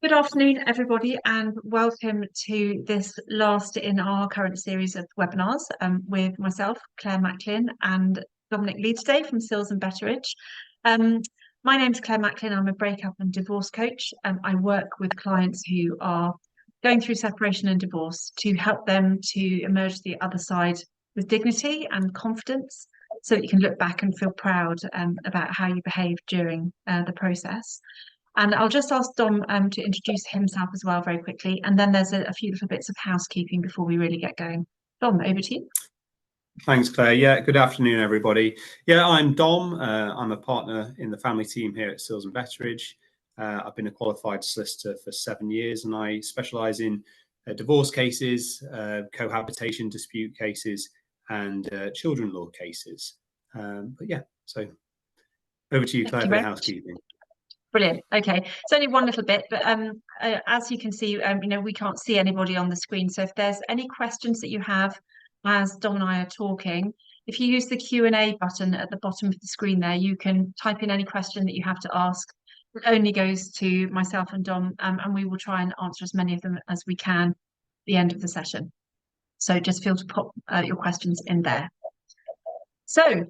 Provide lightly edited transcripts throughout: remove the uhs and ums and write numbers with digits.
Good afternoon, everybody, and welcome to this last in our current series of webinars with myself, Claire Macklin, and Dominic Lee today from Sills and Betteridge. My name's Claire Macklin. I'm a breakup and divorce coach. I work with clients who are going through separation and divorce to help them to emerge the other side with dignity and confidence so that you can look back and feel proud about how you behaved during the process. And I'll just ask Dom to introduce himself as well very quickly. And then there's a few little bits of housekeeping before we really get going. Dom, over to you. Thanks, Claire. Yeah, good afternoon, everybody. Yeah, I'm Dom. I'm a partner in the family team here at Sills and Betteridge. I've been a qualified solicitor for 7 years, and I specialise in divorce cases, cohabitation dispute cases, and children law cases. But yeah, so over to you, Claire, for the housekeeping. Brilliant. Okay, it's only one little bit, but as you can see, we can't see anybody on the screen. So if there's any questions that you have as Dom and I are talking, if you use the Q&A button at the bottom of the screen there, you can type in any question that you have to ask. It only goes to myself and Dom, and we will try and answer as many of them as we can at the end of the session. So just feel to pop your questions in there. So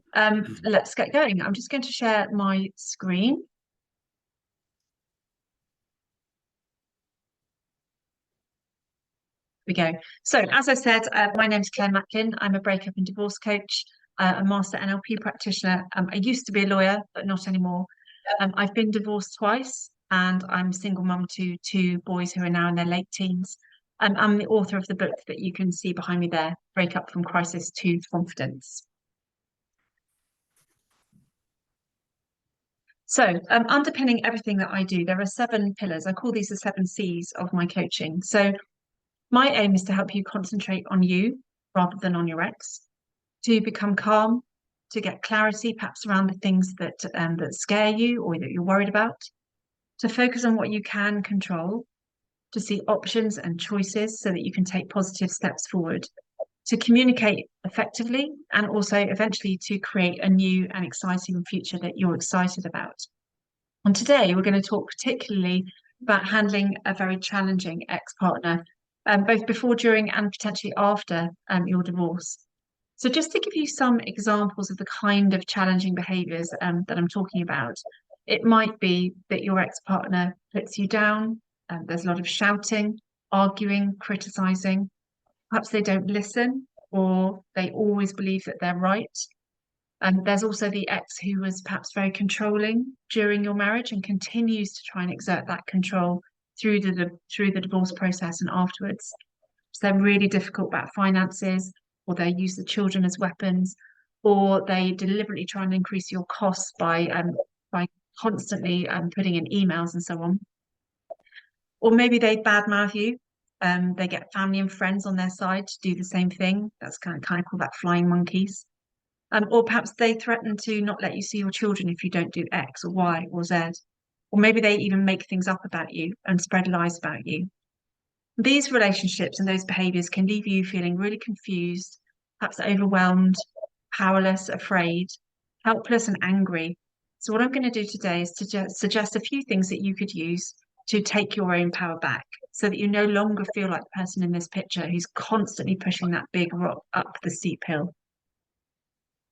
let's get going. I'm just going to share my screen. We go. So as I said, my name's Claire Macklin. I'm a breakup and divorce coach, a master NLP practitioner. I used to be a lawyer, but not anymore. I've been divorced twice, and I'm a single mum to 2 boys who are now in their late teens. I'm the author of the book that you can see behind me there, Breakup from Crisis to Confidence. So underpinning everything that I do, there are 7 pillars. I call these the 7 C's of my coaching. So my aim is to help you concentrate on you rather than on your ex, to become calm, to get clarity perhaps around the things that scare you or that you're worried about, to focus on what you can control, to see options and choices so that you can take positive steps forward, to communicate effectively, and also eventually to create a new and exciting future that you're excited about. And today we're going to talk particularly about handling a very challenging ex-partner, both before, during, and potentially after your divorce. So just to give you some examples of the kind of challenging behaviours that I'm talking about, it might be that your ex-partner puts you down, there's a lot of shouting, arguing, criticising, perhaps they don't listen, or they always believe that they're right. There's also the ex who was perhaps very controlling during your marriage and continues to try and exert that control through the divorce process and afterwards. So they're really difficult about finances, or they use the children as weapons, or they deliberately try and increase your costs by constantly putting in emails and so on. Or maybe they badmouth you. They get family and friends on their side to do the same thing. That's kind of called that flying monkeys. Or perhaps they threaten to not let you see your children if you don't do X or Y or Z. Or maybe they even make things up about you and spread lies about you. These relationships and those behaviours can leave you feeling really confused, perhaps overwhelmed, powerless, afraid, helpless and angry. So what I'm going to do today is to suggest a few things that you could use to take your own power back so that you no longer feel like the person in this picture who's constantly pushing that big rock up the steep hill.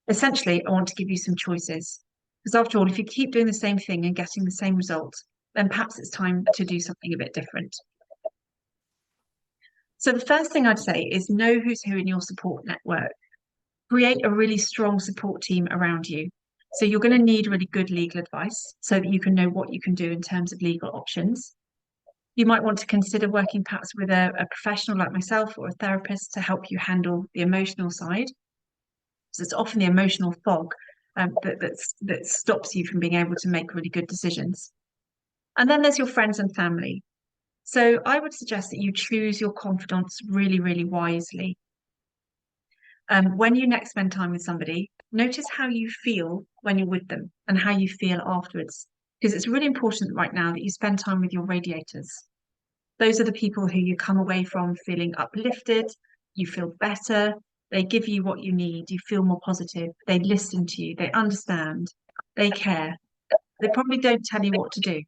Essentially, I want to give you some choices. Because after all, if you keep doing the same thing and getting the same result, then perhaps it's time to do something a bit different. So the first thing I'd say is know who's who in your support network. Create a really strong support team around you. So you're going to need really good legal advice so that you can know what you can do in terms of legal options. You might want to consider working perhaps with a professional like myself or a therapist to help you handle the emotional side. So it's often the emotional fog that stops you from being able to make really good decisions. And then there's your friends and family. So I would suggest that you choose your confidants really, really wisely. When you next spend time with somebody, notice how you feel when you're with them and how you feel afterwards. Because it's really important right now that you spend time with your radiators. Those are the people who you come away from feeling uplifted, you feel better, they give you what you need, you feel more positive, they listen to you, they understand, they care. They probably don't tell you what to do.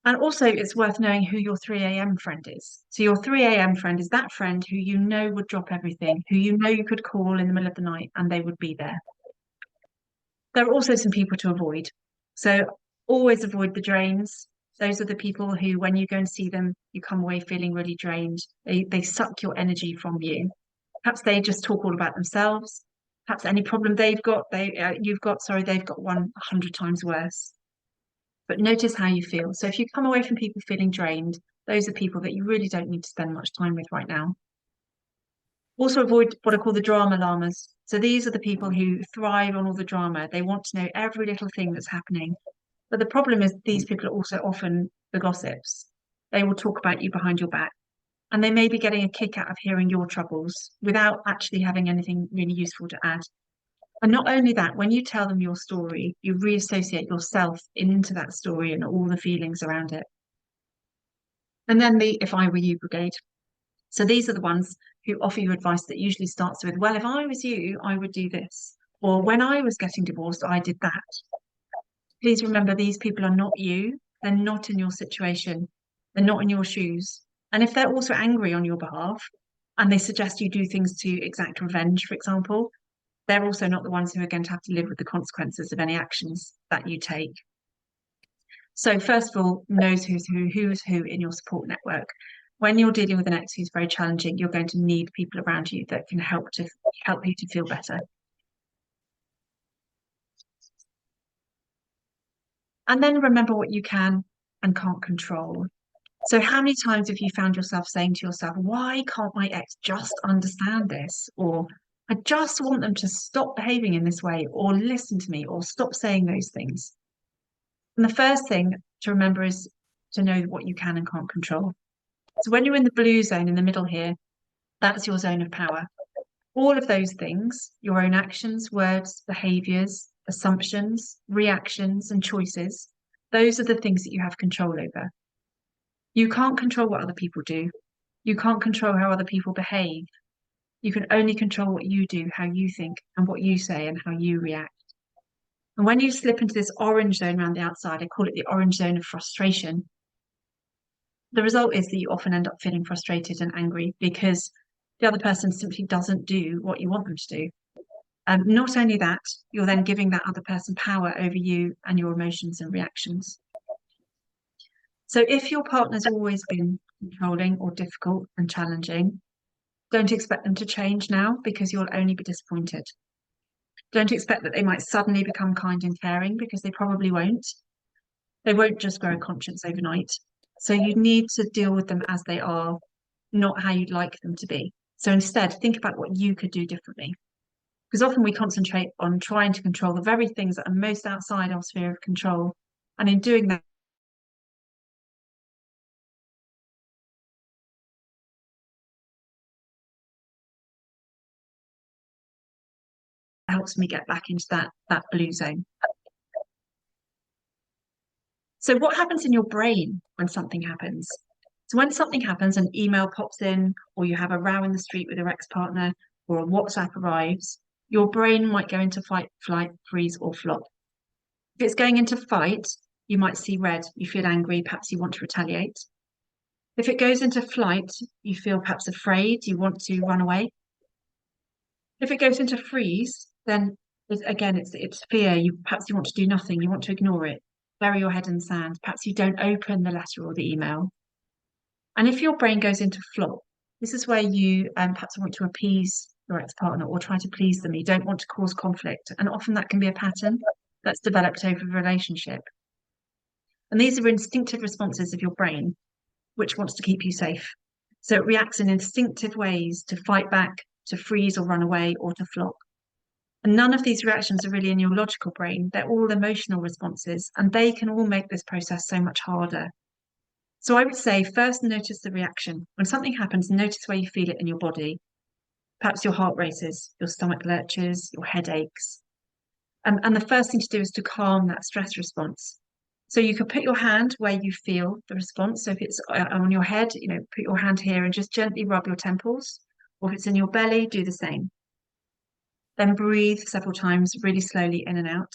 And also, it's worth knowing who your 3 a.m. friend is. So, your 3 a.m. friend is that friend who you know would drop everything, who you know you could call in the middle of the night and they would be there. There are also some people to avoid. So, always avoid the drains. Those are the people who, when you go and see them, you come away feeling really drained. They suck your energy from you. Perhaps they just talk all about themselves. Perhaps any problem they've got, they've got 100 times worse. But notice how you feel. So if you come away from people feeling drained, those are people that you really don't need to spend much time with right now. Also avoid what I call the drama llamas. So these are the people who thrive on all the drama. They want to know every little thing that's happening. But the problem is these people are also often the gossips. They will talk about you behind your back. And they may be getting a kick out of hearing your troubles without actually having anything really useful to add. And not only that, when you tell them your story, you reassociate yourself into that story and all the feelings around it. And then the if I were you brigade. So these are the ones who offer you advice that usually starts with, well, if I was you, I would do this. Or when I was getting divorced, I did that. Please remember, these people are not you. They're not in your situation. They're not in your shoes. And if they're also angry on your behalf and they suggest you do things to exact revenge, for example, they're also not the ones who are going to have to live with the consequences of any actions that you take. So first of all, knows who's who in your support network. When you're dealing with an ex who's very challenging, you're going to need people around you that can help you to feel better. And then remember what you can and can't control. So how many times have you found yourself saying to yourself, why can't my ex just understand this? Or I just want them to stop behaving in this way, or listen to me, or stop saying those things. And the first thing to remember is to know what you can and can't control. So when you're in the blue zone in the middle here, that's your zone of power. All of those things, your own actions, words, behaviors, assumptions, reactions, and choices, those are the things that you have control over. You can't control what other people do. You can't control how other people behave. You can only control what you do, how you think, and what you say, and how you react. And when you slip into this orange zone around the outside, I call it the orange zone of frustration. The result is that you often end up feeling frustrated and angry because the other person simply doesn't do what you want them to do. And not only that, you're then giving that other person power over you and your emotions and reactions. So if your partner's always been controlling or difficult and challenging, don't expect them to change now because you'll only be disappointed. Don't expect that they might suddenly become kind and caring because they probably won't. They won't just grow a conscience overnight. So you need to deal with them as they are, not how you'd like them to be. So instead, think about what you could do differently. Because often we concentrate on trying to control the very things that are most outside our sphere of control. And in doing that, it helps me get back into that blue zone. So what happens in your brain when something happens? So when something happens, an email pops in, or you have a row in the street with your ex-partner, or a WhatsApp arrives, your brain might go into fight, flight, freeze, or flop. If it's going into fight, you might see red, you feel angry, perhaps you want to retaliate. If it goes into flight, you feel perhaps afraid, you want to run away. If it goes into freeze, then again, it's fear. Perhaps you want to do nothing, you want to ignore it, bury your head in the sand. Perhaps you don't open the letter or the email. And if your brain goes into flop, this is where you perhaps want to appease your ex-partner or try to please them. You don't want to cause conflict. And often that can be a pattern that's developed over a relationship. And these are instinctive responses of your brain, which wants to keep you safe. So it reacts in instinctive ways to fight back, to freeze or run away, or to flop. And none of these reactions are really in your logical brain. They're all emotional responses, and they can all make this process so much harder. So I would say first notice the reaction. When something happens, notice where you feel it in your body. Perhaps your heart races, your stomach lurches, your head aches. And the first thing to do is to calm that stress response. So you can put your hand where you feel the response. So if it's on your head, put your hand here and just gently rub your temples. Or if it's in your belly, do the same. Then breathe several times, really slowly in and out.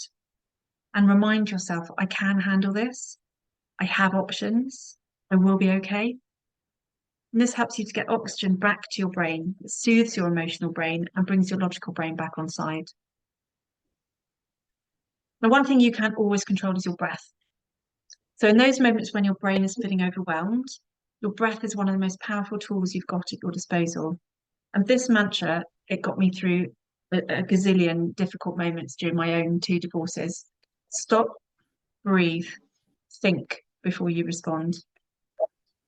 And remind yourself, I can handle this. I have options. I will be okay. And this helps you to get oxygen back to your brain, it soothes your emotional brain and brings your logical brain back on side. Now, one thing you can't always control is your breath. So in those moments when your brain is feeling overwhelmed, your breath is one of the most powerful tools you've got at your disposal. And this mantra, it got me through a gazillion difficult moments during my own 2 divorces. Stop, breathe, think before you respond.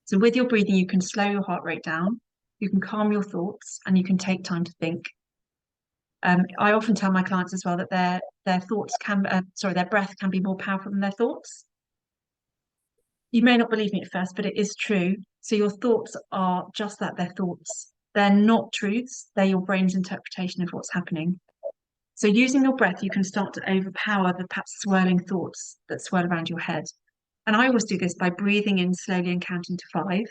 So with your breathing, you can slow your heart rate down, you can calm your thoughts, and you can take time to think. I often tell my clients as well that their thoughts can, their breath can be more powerful than their thoughts. You may not believe me at first, but it is true. So your thoughts are just that, they're thoughts. They're not truths, they're your brain's interpretation of what's happening. So using your breath, you can start to overpower the perhaps swirling thoughts that swirl around your head. And I always do this by breathing in slowly and counting to 5,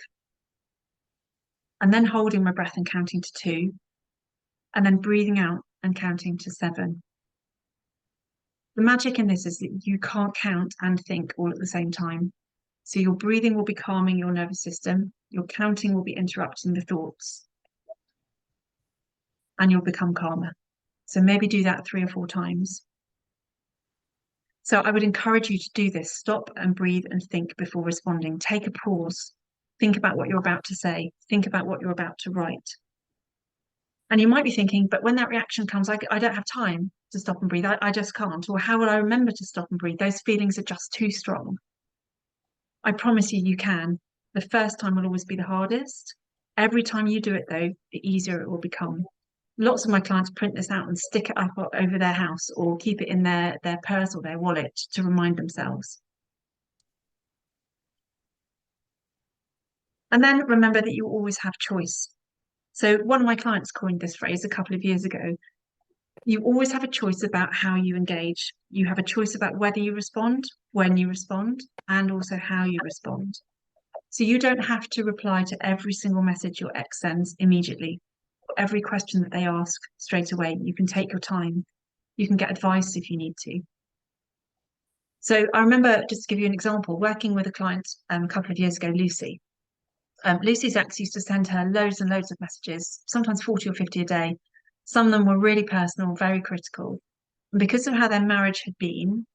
and then holding my breath and counting to 2, and then breathing out and counting to 7. The magic in this is that you can't count and think all at the same time. So your breathing will be calming your nervous system, your counting will be interrupting the thoughts, and you'll become calmer. So maybe do that 3 or 4 times. So I would encourage you to do this. Stop and breathe and think before responding. Take a pause. Think about what you're about to say. Think about what you're about to write. And you might be thinking, but when that reaction comes, I don't have time to stop and breathe. I just can't. Or how will I remember to stop and breathe? Those feelings are just too strong. I promise you, you can. The first time will always be the hardest. Every time you do it, though, the easier it will become. Lots of my clients print this out and stick it up over their house or keep it in their purse or their wallet to remind themselves. And then remember that you always have choice. So one of my clients coined this phrase a couple of years ago. You always have a choice about how you engage. You have a choice about whether you respond, when you respond, and also how you respond. So you don't have to reply to every single message your ex sends immediately, every question that they ask straight away. You can take your time. You can get advice if you need to. So I remember, just to give you an example, working with a client a couple of years ago, Lucy. Lucy's ex used to send her loads and loads of messages, sometimes 40 or 50 a day. Some of them were really personal, very critical. And because of how their marriage had been,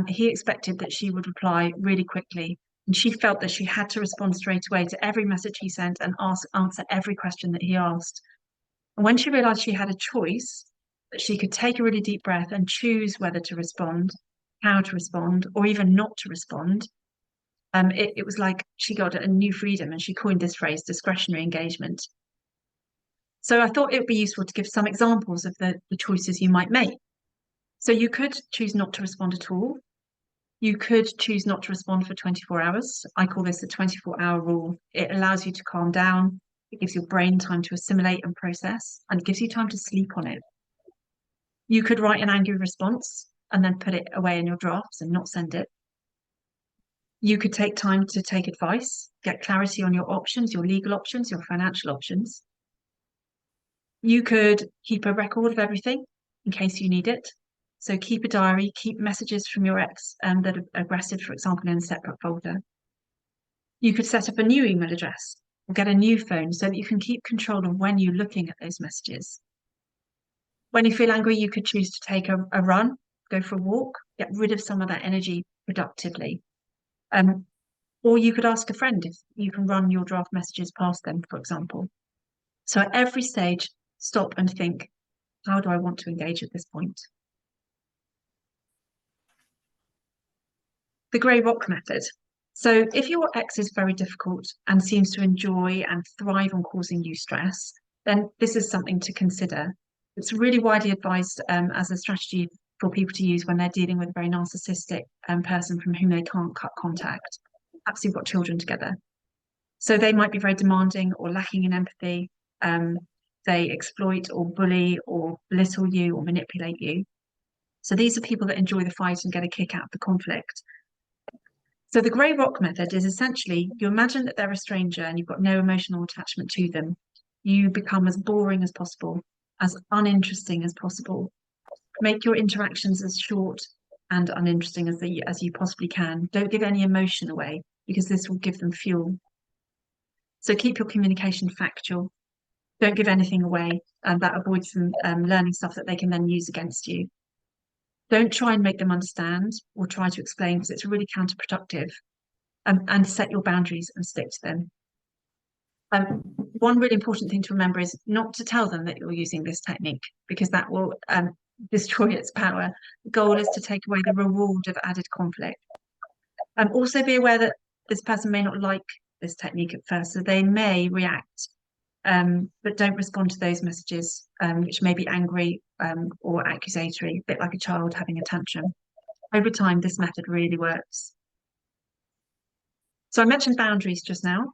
he expected that she would reply really quickly. And she felt that she had to respond straight away to every message he sent and answer every question that he asked. And when she realized she had a choice, that she could take a really deep breath and choose whether to respond, how to respond, or even not to respond, it was like she got a new freedom, and she coined this phrase, discretionary engagement. So I thought it would be useful to give some examples of the choices you might make. So you could choose not to respond at all. You could choose not to respond for 24 hours. I call this the 24-hour rule. It allows you to calm down. It gives your brain time to assimilate and process, and it gives you time to sleep on it. You could write an angry response and then put it away in your drafts and not send it. You could take time to take advice, get clarity on your options, your legal options, your financial options. You could keep a record of everything in case you need it. So keep a diary, keep messages from your ex that are aggressive, for example, in a separate folder. You could set up a new email address or get a new phone so that you can keep control of when you're looking at those messages. When you feel angry, you could choose to take a run, go for a walk, get rid of some of that energy productively. Or you could ask a friend if you can run your draft messages past them, for example. So at every stage, stop and think, how do I want to engage at this point? The grey rock method. So if your ex is very difficult and seems to enjoy and thrive on causing you stress, then this is something to consider. It's really widely advised as a strategy for people to use when they're dealing with a very narcissistic person from whom they can't cut contact. Perhaps you've got children together. So they might be very demanding or lacking in empathy. They exploit or bully or belittle you or manipulate you. So these are people that enjoy the fight and get a kick out of the conflict. So the grey rock method is essentially, you imagine that they're a stranger and you've got no emotional attachment to them. You become as boring as possible, as uninteresting as possible. Make your interactions as short and uninteresting as you possibly can. Don't give any emotion away, because this will give them fuel. So keep your communication factual. Don't give anything away, and that avoids them learning stuff that they can then use against you. Don't try and make them understand or try to explain, because it's really counterproductive. And set your boundaries and stick to them. One really important thing to remember is not to tell them that you're using this technique, because that will destroy its power. The goal is to take away the reward of added conflict. Also be aware that this person may not like this technique at first, so they may react, but don't respond to those messages, which may be angry or accusatory, a bit like a child having a tantrum. Over time, this method really works. So I mentioned boundaries just now.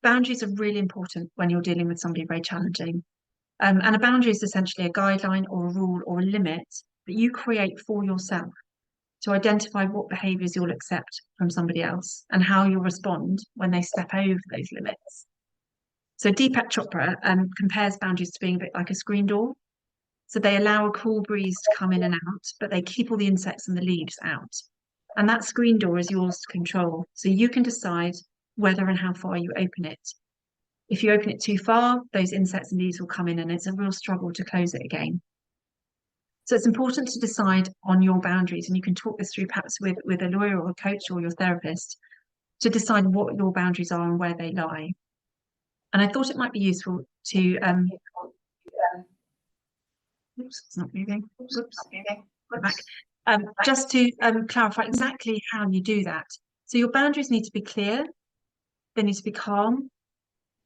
Boundaries are really important when you're dealing with somebody very challenging. And a boundary is essentially a guideline or a rule or a limit that you create for yourself to identify what behaviours you'll accept from somebody else and how you'll respond when they step over those limits. So Deepak Chopra compares boundaries to being a bit like a screen door. So they allow a cool breeze to come in and out, but they keep all the insects and the leaves out. And that screen door is yours to control. So you can decide whether and how far you open it. If you open it too far, those insects and leaves will come in, and it's a real struggle to close it again. So it's important to decide on your boundaries, and you can talk this through perhaps with a lawyer or a coach or your therapist to decide what your boundaries are and where they lie. And I thought it might be useful to oops, it's not moving. Oops, go back. Just to clarify exactly how you do that. So your boundaries need to be clear, they need to be calm,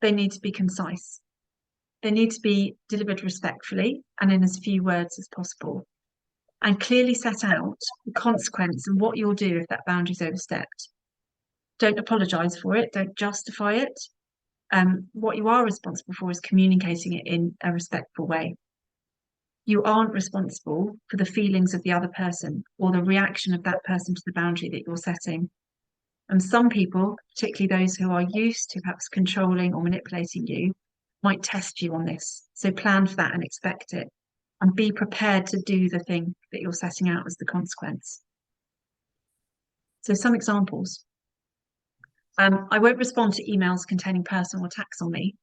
they need to be concise. They need to be delivered respectfully and in as few words as possible, and clearly set out the consequence and what you'll do if that boundary is overstepped. Don't apologise for it, don't justify it. What you are responsible for is communicating it in a respectful way. You aren't responsible for the feelings of the other person or the reaction of that person to the boundary that you're setting. And some people, particularly those who are used to perhaps controlling or manipulating you, might test you on this. So plan for that and expect it, and be prepared to do the thing that you're setting out as the consequence. So some examples. I won't respond to emails containing personal attacks on me.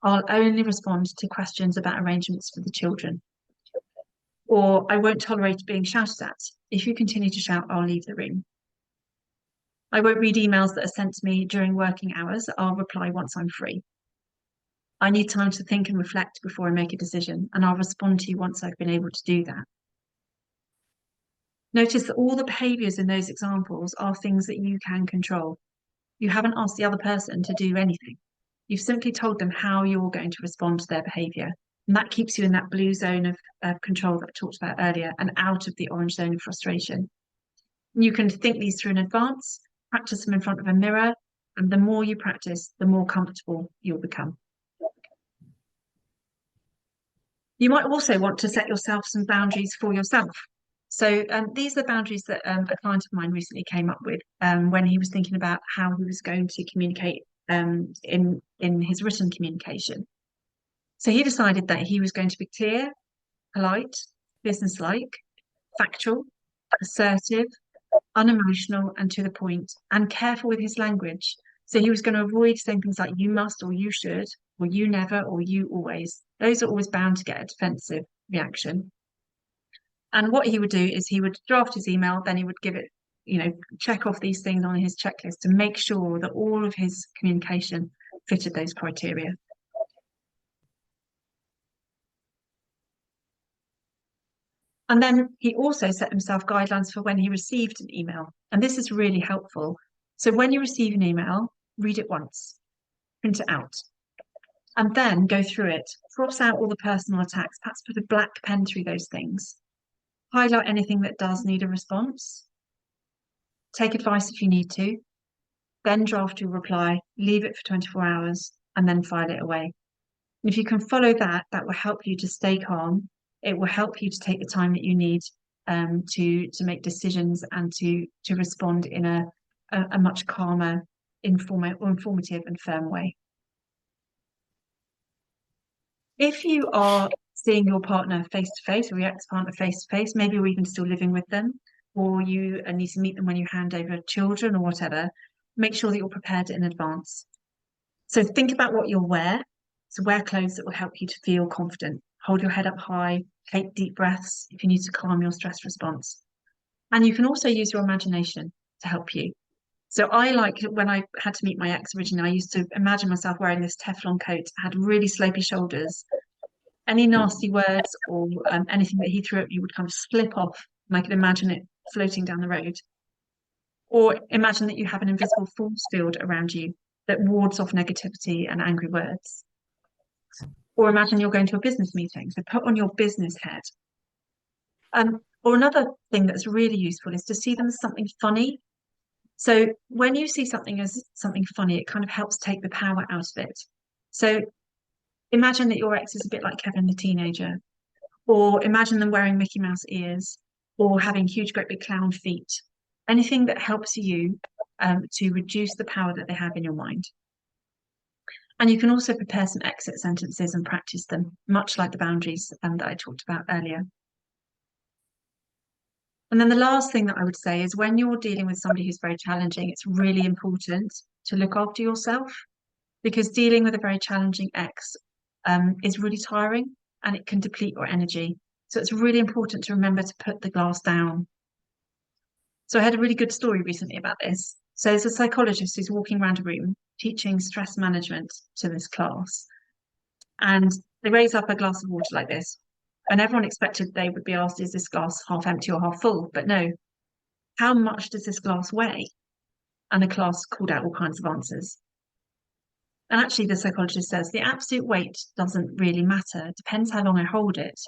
I'll only respond to questions about arrangements for the children. Or I won't tolerate being shouted at. If you continue to shout, I'll leave the room. I won't read emails that are sent to me during working hours. I'll reply once I'm free. I need time to think and reflect before I make a decision, and I'll respond to you once I've been able to do that. Notice that all the behaviours in those examples are things that you can control. You haven't asked the other person to do anything. You've simply told them how you're going to respond to their behaviour. And that keeps you in that blue zone of control that I talked about earlier, and out of the orange zone of frustration. You can think these through in advance, practice them in front of a mirror, and the more you practice, the more comfortable you'll become. You might also want to set yourself some boundaries for yourself. So these are the boundaries that a client of mine recently came up with when he was thinking about how he was going to communicate in his written communication. So he decided that he was going to be clear, polite, businesslike, factual, assertive, unemotional, and to the point, and careful with his language. So he was going to avoid saying things like you must or you should or you never or you always. Those are always bound to get a defensive reaction. And what he would do is he would draft his email, then he would give it, check off these things on his checklist to make sure that all of his communication fitted those criteria. And then he also set himself guidelines for when he received an email. And this is really helpful. So when you receive an email, read it once, print it out, and then go through it, cross out all the personal attacks, perhaps put a black pen through those things, highlight anything that does need a response, take advice if you need to, then draft your reply, leave it for 24 hours, and then file it away. And if you can follow that, that will help you to stay calm. It will help you to take the time that you need to make decisions and to respond in a much calmer, informative and firm way. If you are seeing your partner face to face, or your ex-partner face to face, maybe you're even still living with them, or you need to meet them when you hand over children or whatever, make sure that you're prepared in advance. So think about what you'll wear. So wear clothes that will help you to feel confident. Hold your head up high, take deep breaths if you need to calm your stress response. And you can also use your imagination to help you. So I like, when I had to meet my ex originally, I used to imagine myself wearing this Teflon coat, had really slopey shoulders. Any nasty words or anything that he threw at you would kind of slip off, and I could imagine it floating down the road. Or imagine that you have an invisible force field around you that wards off negativity and angry words. Or imagine you're going to a business meeting, so put on your business head. Or another thing that's really useful is to see them as something funny. So when you see something as something funny, it kind of helps take the power out of it. So imagine that your ex is a bit like Kevin the teenager, or imagine them wearing Mickey Mouse ears, or having huge, great big clown feet. Anything that helps you to reduce the power that they have in your mind. And you can also prepare some exit sentences and practice them, much like the boundaries that I talked about earlier. And then the last thing that I would say is when you're dealing with somebody who's very challenging, it's really important to look after yourself, because dealing with a very challenging ex is really tiring and it can deplete your energy. So it's really important to remember to put the glass down. So I had a really good story recently about this. So there's a psychologist who's walking around a room teaching stress management to this class. And they raise up a glass of water like this. And everyone expected they would be asked, is this glass half empty or half full? But no, how much does this glass weigh? And the class called out all kinds of answers. And actually, the psychologist says the absolute weight doesn't really matter. It depends how long I hold it.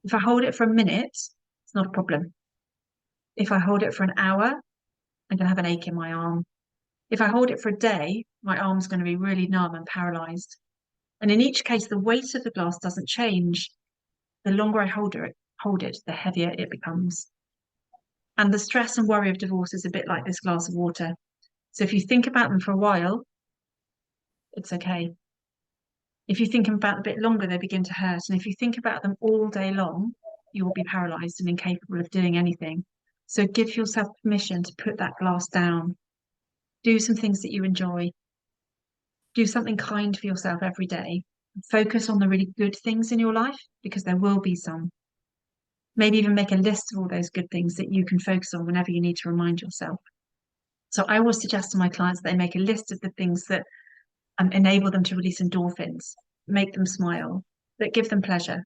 If I hold it for a minute, it's not a problem. If I hold it for an hour, I'm going to have an ache in my arm. If I hold it for a day, my arm's going to be really numb and paralyzed. And in each case, the weight of the glass doesn't change. The longer I hold it, the heavier it becomes. And the stress and worry of divorce is a bit like this glass of water. So if you think about them for a while, it's okay. If you think about them a bit longer, they begin to hurt. And if you think about them all day long, you will be paralyzed and incapable of doing anything. So give yourself permission to put that glass down. Do some things that you enjoy. Do something kind for yourself every day. Focus on the really good things in your life, because there will be some. Maybe even make a list of all those good things that you can focus on whenever you need to remind yourself. So I always suggest to my clients that they make a list of the things that enable them to release endorphins, make them smile, that give them pleasure,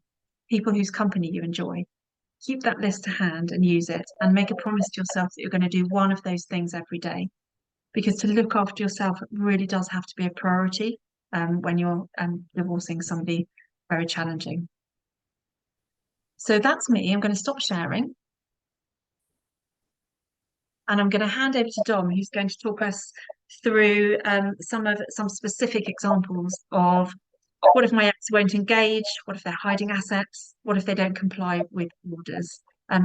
people whose company you enjoy. Keep that list to hand and use it, and make a promise to yourself that you're going to do one of those things every day. Because to look after yourself really does have to be a priority when you're divorcing somebody very challenging. So that's me. I'm going to stop sharing. And I'm going to hand over to Dom, who's going to talk us through some specific examples of what if my ex won't engage? What if they're hiding assets? What if they don't comply with orders?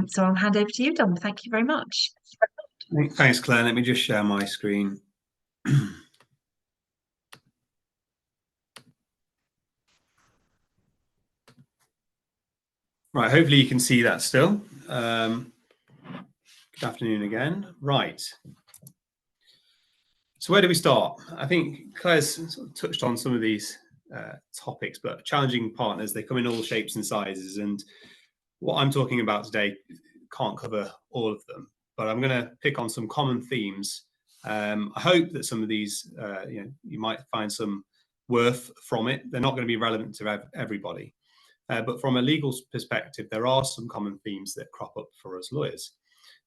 So I'll hand over to you, Dom. Thank you very much. Thanks, Claire. Let me just share my screen. Right, hopefully you can see that still. Good afternoon again. Right. So where do we start? I think Claire's sort of touched on some of these topics, but challenging partners, they come in all shapes and sizes. And what I'm talking about today can't cover all of them, but I'm going to pick on some common themes. I hope that some of these, you might find some worth from it. They're not going to be relevant to everybody. But from a legal perspective, there are some common themes that crop up for us lawyers.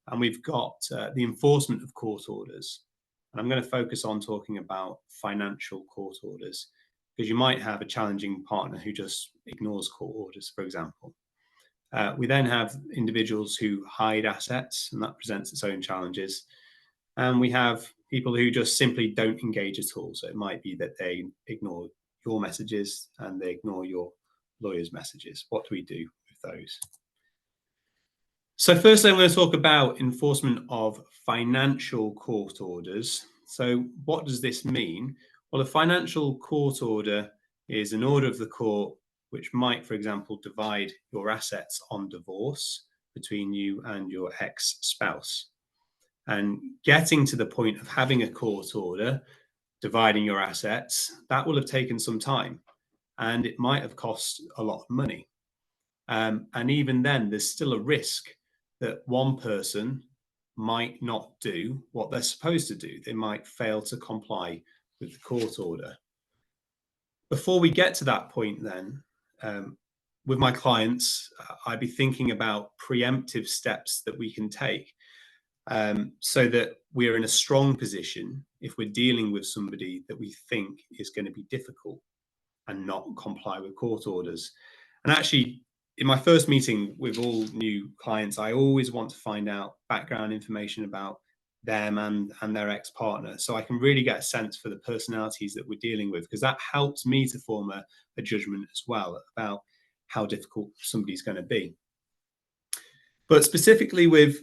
And we've got the enforcement of court orders. And I'm going to focus on talking about financial court orders, because you might have a challenging partner who just ignores court orders, for example. We then have individuals who hide assets, and that presents its own challenges. And we have people who just simply don't engage at all. So it might be that they ignore your messages and they ignore your lawyer's messages. What do we do with those? So firstly, I'm going to talk about enforcement of financial court orders. So what does this mean? Well, a financial court order is an order of the court which might, for example, divide your assets on divorce between you and your ex-spouse. And getting to the point of having a court order dividing your assets, that will have taken some time, and it might have cost a lot of money. And even then, there's still a risk that one person might not do what they're supposed to do. They might fail to comply with the court order. Before we get to that point, then, with my clients, I'd be thinking about preemptive steps that we can take, so that we're in a strong position if we're dealing with somebody that we think is going to be difficult and not comply with court orders. And actually, in my first meeting with all new clients, I always want to find out background information about them and their ex-partner, so I can really get a sense for the personalities that we're dealing with, because that helps me to form a judgment as well about how difficult somebody's going to be. But specifically with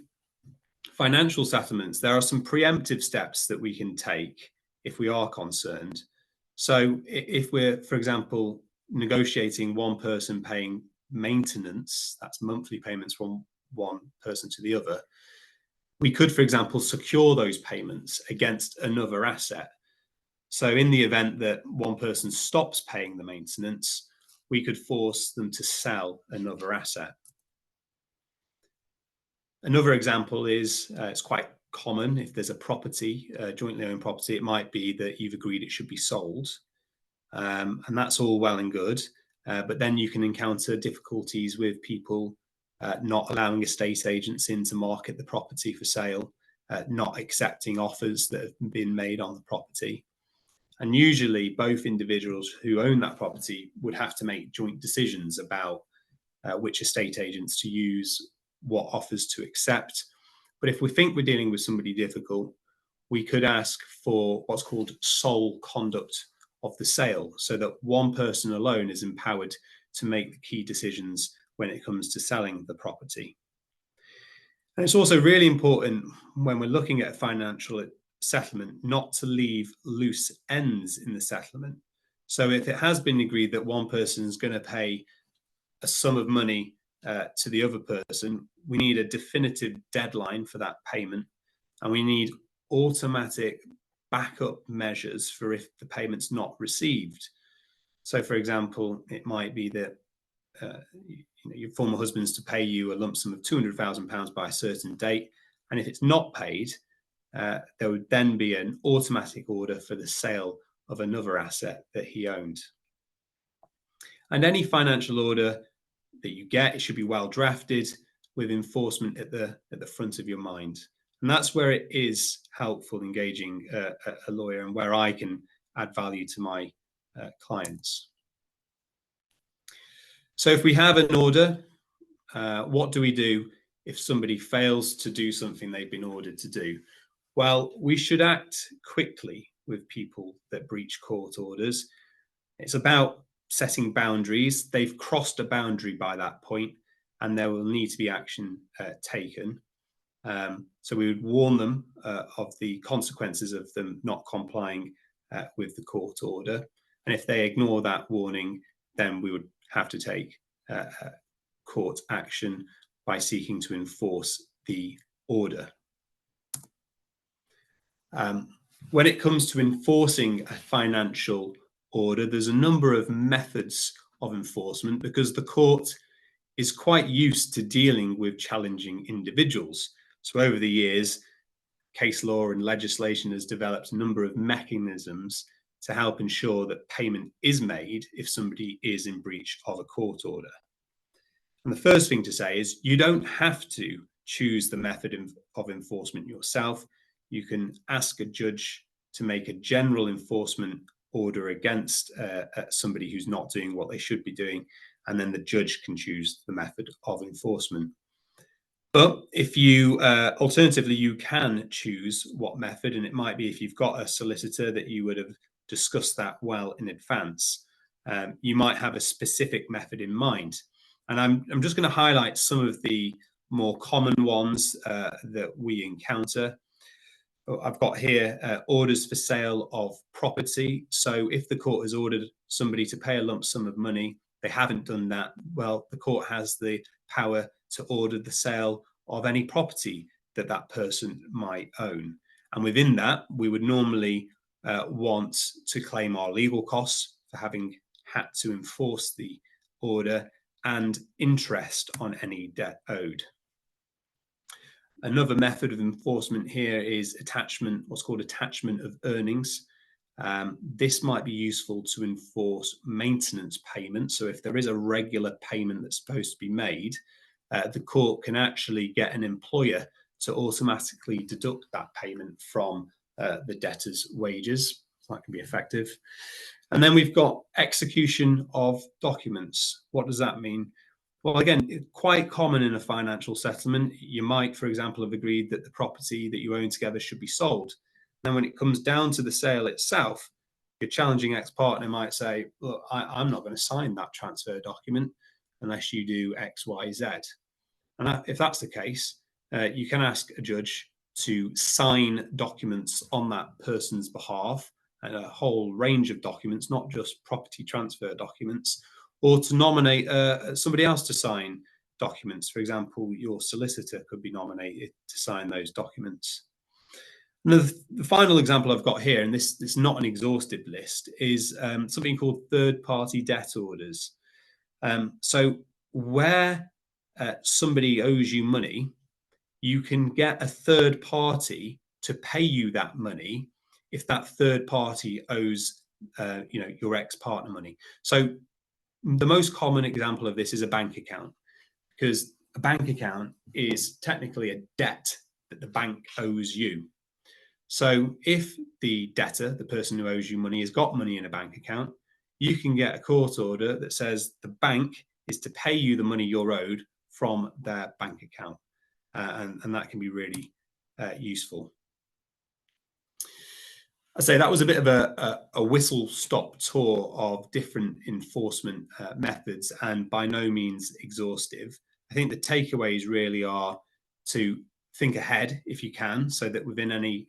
financial settlements, there are some preemptive steps that we can take if we are concerned. So if we're, for example, negotiating one person paying maintenance, that's monthly payments from one person to the other, we could, for example, secure those payments against another asset. So in the event that one person stops paying the maintenance, we could force them to sell another asset. Another example is, it's quite common if there's a property, jointly owned property, it might be that you've agreed it should be sold. And that's all well and good, but then you can encounter difficulties with people not allowing estate agents in to market the property for sale, not accepting offers that have been made on the property. And usually both individuals who own that property would have to make joint decisions about which estate agents to use, what offers to accept. But if we think we're dealing with somebody difficult, we could ask for what's called sole conduct of the sale, so that one person alone is empowered to make the key decisions when it comes to selling the property. And it's also really important when we're looking at a financial settlement not to leave loose ends in the settlement. So if it has been agreed that one person is going to pay a sum of money to the other person, we need a definitive deadline for that payment, and we need automatic backup measures for if the payment's not received. So for example, it might be that your former husband's to pay you a lump sum of £200,000 by a certain date, and if it's not paid, there would then be an automatic order for the sale of another asset that he owned. And any financial order that you get, it should be well drafted with enforcement at the front of your mind. And that's where it is helpful engaging a lawyer, and where I can add value to my clients. So if we have an order, what do we do if somebody fails to do something they've been ordered to do? Well, we should act quickly with people that breach court orders. It's about setting boundaries. They've crossed a boundary by that point, and there will need to be action taken. So we would warn them of the consequences of them not complying with the court order. And if they ignore that warning, then we would have to take court action by seeking to enforce the order. When it comes to enforcing a financial order, there's a number of methods of enforcement, because the court is quite used to dealing with challenging individuals. So over the years, case law and legislation has developed a number of mechanisms to help ensure that payment is made if somebody is in breach of a court order. And the first thing to say is you don't have to choose the method of enforcement yourself. You can ask a judge to make a general enforcement order against somebody who's not doing what they should be doing, and then the judge can choose the method of enforcement. But if you alternatively, you can choose what method, and it might be if you've got a solicitor that you would have discussed that well in advance. You might have a specific method in mind, and I'm just going to highlight some of the more common ones that we encounter. I've got here orders for sale of property. So if the court has ordered somebody to pay a lump sum of money, they haven't done that, well, the court has the power to order the sale of any property that that person might own. And within that, we would normally want to claim our legal costs for having had to enforce the order and interest on any debt owed. Another method of enforcement here is attachment, what's called attachment of earnings. This might be useful to enforce maintenance payments. So if there is a regular payment that's supposed to be made, the court can actually get an employer to automatically deduct that payment from the debtor's wages. So that can be effective. And then we've got execution of documents. What does that mean? Well, again, quite common in a financial settlement. You might, for example, have agreed that the property that you own together should be sold. Then when it comes down to the sale itself, your challenging ex-partner might say, look, I'm not going to sign that transfer document unless you do X, Y, Z. And if that's the case, you can ask a judge to sign documents on that person's behalf, and a whole range of documents, not just property transfer documents, or to nominate somebody else to sign documents. For example, your solicitor could be nominated to sign those documents. Now, the final example I've got here, and this is not an exhaustive list, is something called third-party debt orders. So where somebody owes you money, you can get a third party to pay you that money if that third party owes your ex-partner money. So the most common example of this is a bank account, because a bank account is technically a debt that the bank owes you. So if the debtor, the person who owes you money, has got money in a bank account, you can get a court order that says the bank is to pay you the money you're owed from their bank account. And that can be really useful. I say that was a bit of a whistle-stop tour of different enforcement methods, and by no means exhaustive. I think the takeaways really are to think ahead if you can, so that within any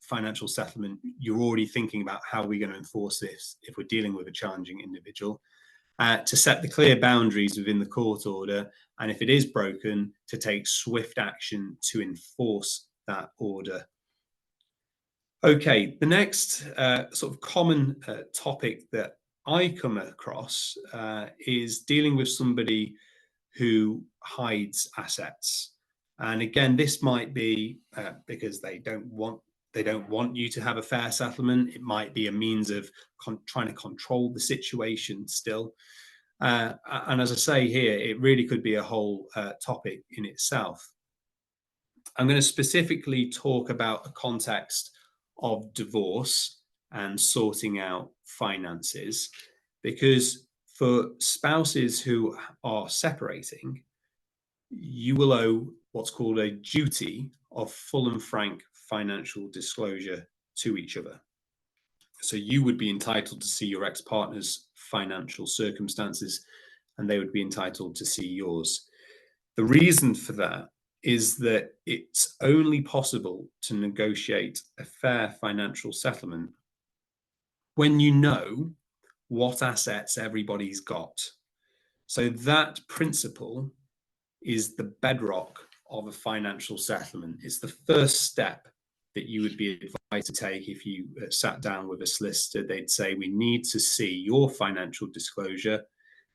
financial settlement, you're already thinking about how we're going to enforce this if we're dealing with a challenging individual. To set the clear boundaries within the court order, and if it is broken, to take swift action to enforce that order. Okay, the next sort of common topic that I come across is dealing with somebody who hides assets. And again, this might be because they don't want you to have a fair settlement. It might be a means of trying to control the situation still. And as I say here, it really could be a whole topic in itself. I'm going to specifically talk about the context of divorce and sorting out finances, because for spouses who are separating, you will owe what's called a duty of full and frank financial disclosure to each other. So you would be entitled to see your ex-partner's financial circumstances, and they would be entitled to see yours. The reason for that is that it's only possible to negotiate a fair financial settlement when you know what assets everybody's got. So that principle is the bedrock of a financial settlement. It's the first step that you would be advised to take if you sat down with a solicitor. They'd say, we need to see your financial disclosure,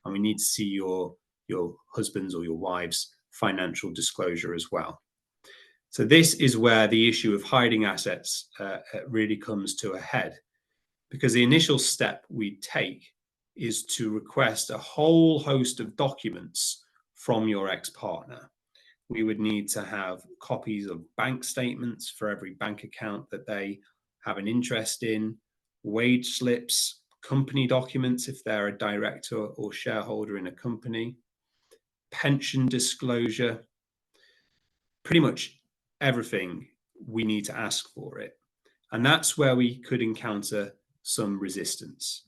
and we need to see your husband's or your wife's financial disclosure as well. So this is where the issue of hiding assets really comes to a head, because the initial step we take is to request a whole host of documents from your ex-partner. We would need to have copies of bank statements for every bank account that they have an interest in, wage slips, company documents if they're a director or shareholder in a company, pension disclosure, pretty much everything we need to ask for it. And that's where we could encounter some resistance.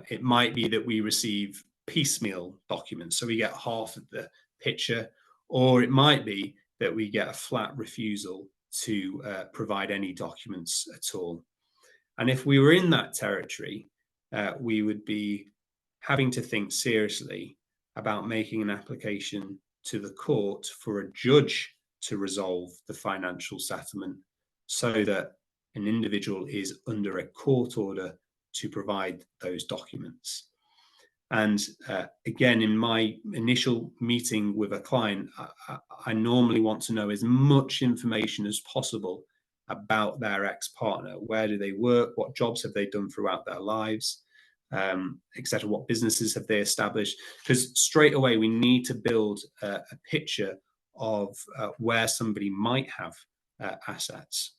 It might be that we receive piecemeal documents, so we get half of the picture, or it might be that we get a flat refusal to provide any documents at all. And if we were in that territory, we would be having to think seriously about making an application to the court for a judge to resolve the financial settlement, so that an individual is under a court order to provide those documents. And again, in my initial meeting with a client, I normally want to know as much information as possible about their ex-partner. Where do they work? What jobs have they done throughout their lives? Etc. What businesses have they established? Because straight away we need to build a picture of where somebody might have assets.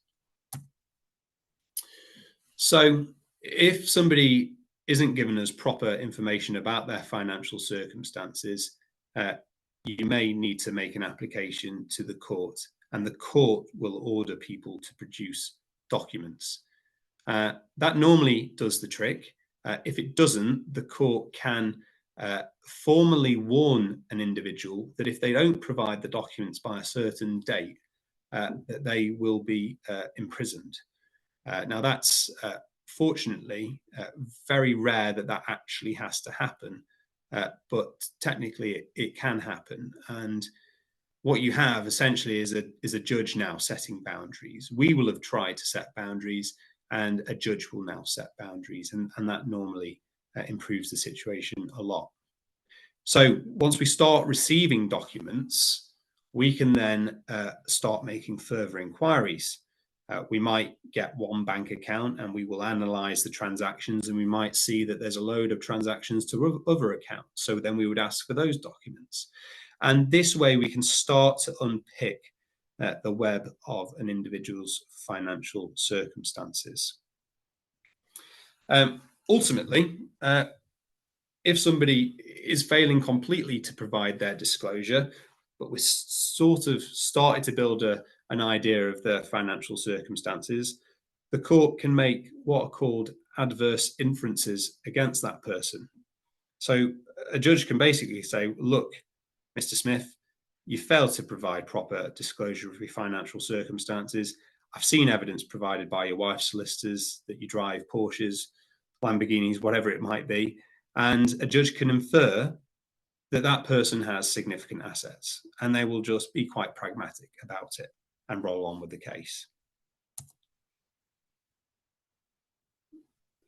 So if somebody isn't given us proper information about their financial circumstances, you may need to make an application to the court, and the court will order people to produce documents. That normally does the trick. If it doesn't, the court can formally warn an individual that if they don't provide the documents by a certain date, that they will be imprisoned. Now that's fortunately very rare that actually has to happen, but technically it can happen. And what you have essentially is a judge now setting boundaries. We will have tried to set boundaries, and a judge will now set boundaries, and that normally improves the situation a lot. So once we start receiving documents, we can then start making further inquiries. We might get one bank account and we will analyze the transactions, and we might see that there's a load of transactions to other accounts. So then we would ask for those documents. And this way we can start to unpick the web of an individual's financial circumstances. Ultimately, if somebody is failing completely to provide their disclosure, but we're sort of started to build an idea of their financial circumstances, the court can make what are called adverse inferences against that person. So a judge can basically say, look, Mr. Smith, you failed to provide proper disclosure of your financial circumstances. I've seen evidence provided by your wife's solicitors that you drive Porsches, Lamborghinis, whatever it might be. And a judge can infer that that person has significant assets, and they will just be quite pragmatic about it and roll on with the case.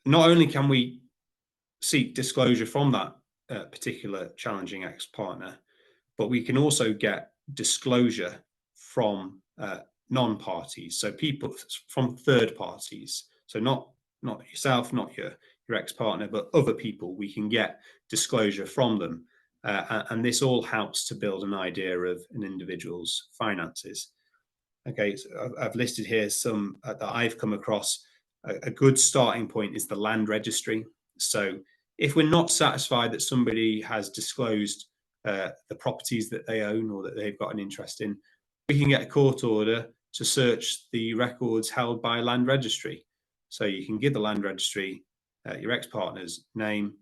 Not only can we seek disclosure from that particular challenging ex-partner, but we can also get disclosure from non-parties, so people from third parties. So not yourself, not your ex-partner, but other people. We can get disclosure from them, and this all helps to build an idea of an individual's finances. Okay, so I've listed here some that I've come across. A good starting point is the land registry. So if we're not satisfied that somebody has disclosed the properties that they own or that they've got an interest in, we can get a court order to search the records held by land registry. So you can give the land registry your ex-partner's name,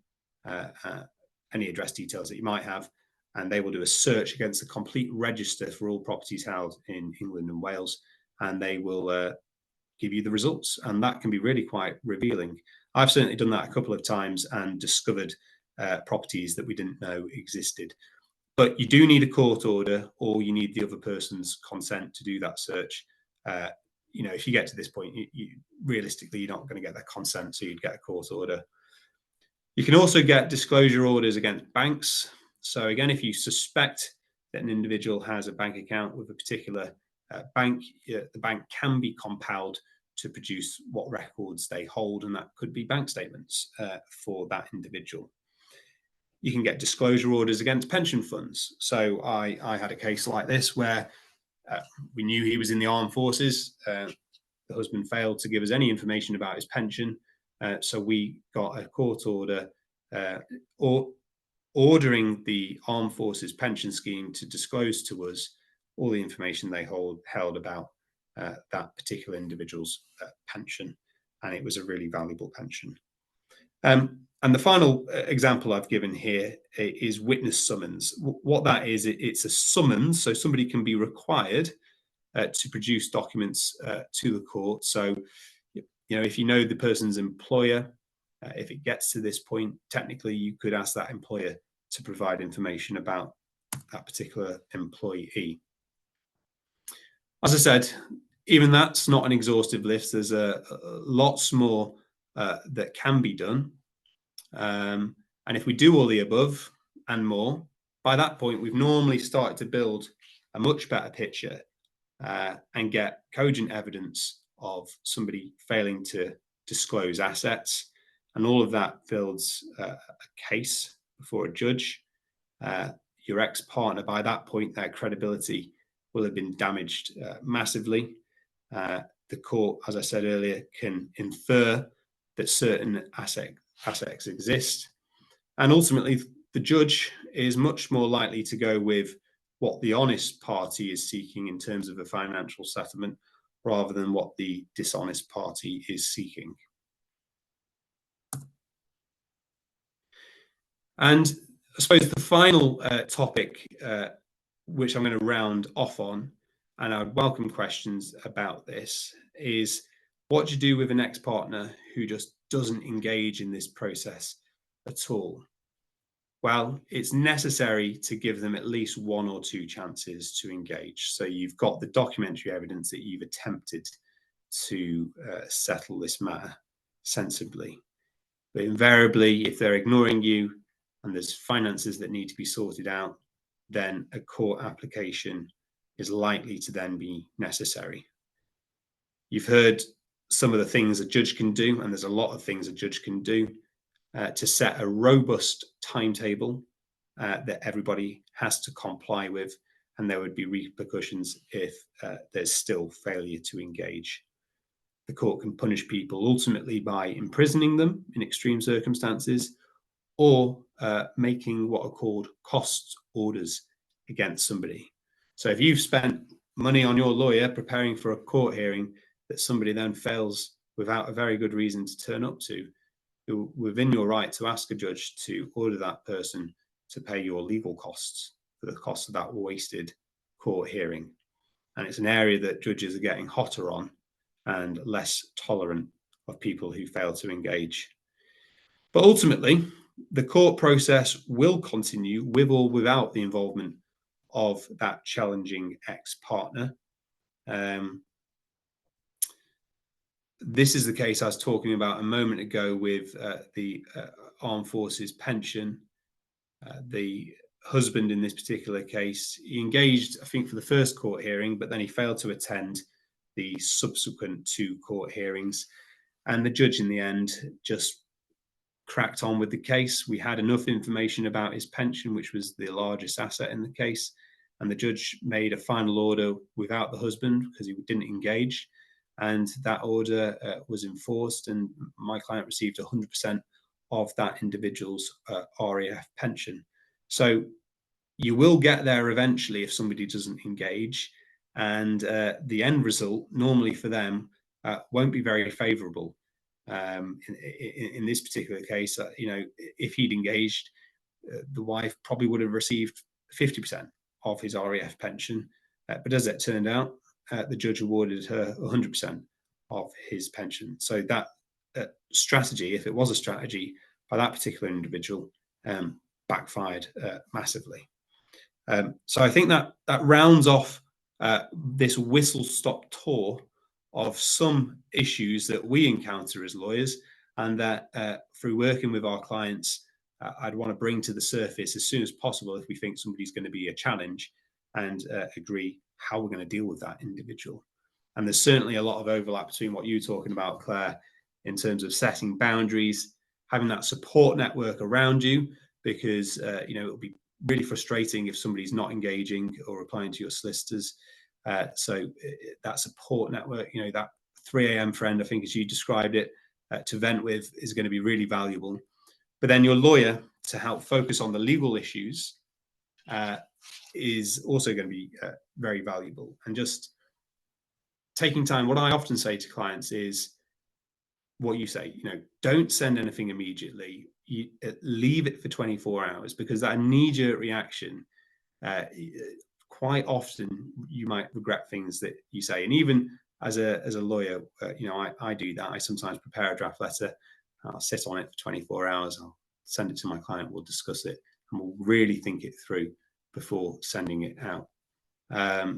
any address details that you might have, and they will do a search against the complete register for all properties held in England and Wales, and they will give you the results. And that can be really quite revealing. I've certainly done that a couple of times and discovered properties that we didn't know existed. But you do need a court order, or you need the other person's consent to do that search. You know, if you get to this point, realistically, you're not going to get their consent, so you'd get a court order. You can also get disclosure orders against banks. So again, if you suspect that an individual has a bank account with a particular bank, the bank can be compelled to produce what records they hold, and that could be bank statements for that individual. You can get disclosure orders against pension funds. So I had a case like this where we knew he was in the armed forces. The husband failed to give us any information about his pension. So we got a court order ordering the armed forces pension scheme to disclose to us all the information they held about that particular individual's pension. And it was a really valuable pension. And the final example I've given here is witness summons. What that is, it's a summons, so somebody can be required to produce documents to the court. So, you know, if you know the person's employer, If it gets to this point, technically you could ask that employer to provide information about that particular employee. As I said, even that's not an exhaustive list. There's lots more that can be done. And if we do all the above and more, by that point, we've normally started to build a much better picture and get cogent evidence of somebody failing to disclose assets. And all of that builds a case before a judge. Your ex-partner, by that point, their credibility will have been damaged massively. The court, as I said earlier, can infer that certain assets exist. And ultimately, the judge is much more likely to go with what the honest party is seeking in terms of a financial settlement rather than what the dishonest party is seeking. And I suppose the final topic, which I'm going to round off on, and I would welcome questions about this, is what do you do with an ex-partner who just doesn't engage in this process at all? Well, it's necessary to give them at least one or two chances to engage. So you've got the documentary evidence that you've attempted to settle this matter sensibly. But invariably, if they're ignoring you and there's finances that need to be sorted out, then a court application is likely to then be necessary. You've heard some of the things a judge can do, and there's a lot of things a judge can do to set a robust timetable that everybody has to comply with, and there would be repercussions if there's still failure to engage. The court can punish people ultimately by imprisoning them in extreme circumstances, or making what are called cost orders against somebody. So if you've spent money on your lawyer preparing for a court hearing that somebody then fails without a very good reason to turn up to, you're within your right to ask a judge to order that person to pay your legal costs for the cost of that wasted court hearing. And it's an area that judges are getting hotter on and less tolerant of people who fail to engage. But ultimately, the court process will continue with or without the involvement of that challenging ex-partner. This is the case I was talking about a moment ago with the Armed Forces pension. The husband in this particular case, he engaged, I think, for the first court hearing, but then he failed to attend the subsequent two court hearings. And the judge in the end just cracked on with the case. We had enough information about his pension, which was the largest asset in the case. And the judge made a final order without the husband because he didn't engage. And that order was enforced, and my client received 100% of that individual's RAF pension. So you will get there eventually if somebody doesn't engage, and the end result normally for them won't be very favourable. In this particular case, if he'd engaged, the wife probably would have received 50% of his RAF pension. But as it turned out, the judge awarded her 100% of his pension. So that strategy, if it was a strategy by that particular individual, backfired massively. So I think that rounds off this whistle-stop tour of some issues that we encounter as lawyers, and that through working with our clients, I'd want to bring to the surface as soon as possible if we think somebody's going to be a challenge, and agree how we're going to deal with that individual. And there's certainly a lot of overlap between what you're talking about, Claire, in terms of setting boundaries, having that support network around you, because it'll be really frustrating if somebody's not engaging or replying to your solicitors. So that support network, that 3 a.m. friend, I think as you described it, to vent with, is going to be really valuable. But then your lawyer to help focus on the legal issues is also going to be very valuable. And just taking time, what I often say to clients is what you say, don't send anything immediately. You leave it for 24 hours, because that knee-jerk reaction, quite often you might regret things that you say. And even as a lawyer, I do that. I sometimes prepare a draft letter I'll sit on it for 24 hours. I'll send it to my client. We'll discuss it, and we'll really think it through before sending it out.